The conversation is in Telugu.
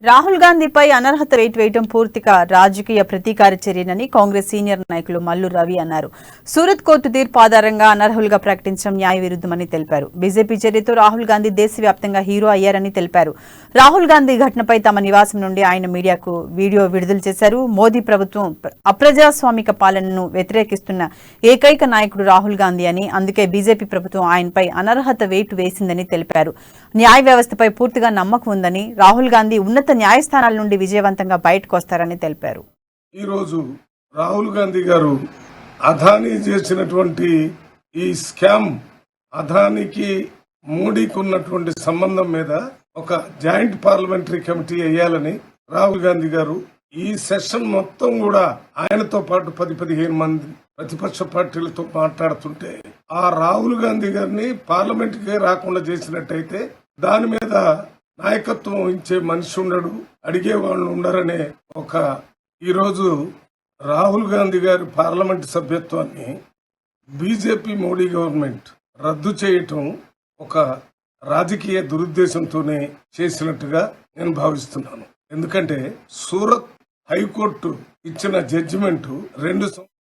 రాహుల్ గాంధీపై అనర్హత వేటు వేయడం పూర్తిగా రాజకీయ ప్రతీకార చర్యనని కాంగ్రెస్ సీనియర్ నాయకులు మల్లు రవి అన్నారు. సూరత్ కోర్టు తీర్పు ఆధారంగా అనర్హులుగా ప్రకటించడం న్యాయ విరుద్ధమని తెలిపారు. బీజేపీ చర్యతో రాహుల్ గాంధీ దేశవ్యాప్తంగా హీరో అయ్యారని తెలిపారు. రాహుల్ గాంధీ ఘటనపై తమ నివాసం నుండి ఆయన మీడియాకు వీడియో విడుదల చేశారు. మోదీ ప్రభుత్వం అప్రజాస్వామిక పాలనను వ్యతిరేకిస్తున్న ఏకైక నాయకుడు రాహుల్ గాంధీ అని, అందుకే బీజేపీ ప్రభుత్వం ఆయనపై అనర్హత వేటు వేసిందని తెలిపారు. న్యాయ వ్యవస్థపై పూర్తిగా నమ్మకం ఉందని, రాహుల్ గాంధీ ఉన్నత న్యాయస్థానాల నుండి విజయవంతంగా బయటకు వస్తారని తెలిపారు. ఈరోజు రాహుల్ గాంధీ గారు అదానీ చేసినటువంటి ఈ స్కామ్, అదానికి మోడీకి ఉన్నటువంటి సంబంధం మీద ఒక జాయింట్ పార్లమెంటరీ కమిటీ వేయాలని రాహుల్ గాంధీ గారు ఈ సెషన్ మొత్తం కూడా ఆయనతో పాటు 10-15 మంది ప్రతిపక్ష పార్టీలతో మాట్లాడుతుంటే, ఆ రాహుల్ గాంధీ గారిని పార్లమెంట్ కే రాకుండా చేసినట్టయితే దాని మీద నాయకత్వం వహించే మనిషి ఉండడు, అడిగే వాళ్ళు ఉండరనే ఒక ఈరోజు రాహుల్ గాంధీ గారి పార్లమెంట్ సభ్యత్వాన్ని బీజేపీ మోడీ గవర్నమెంట్ రద్దు చేయటం ఒక రాజకీయ దురుద్దేశంతోనే చేసినట్టుగా నేను భావిస్తున్నాను. ఎందుకంటే సూరత్ హైకోర్టు ఇచ్చిన జడ్జిమెంట్ 2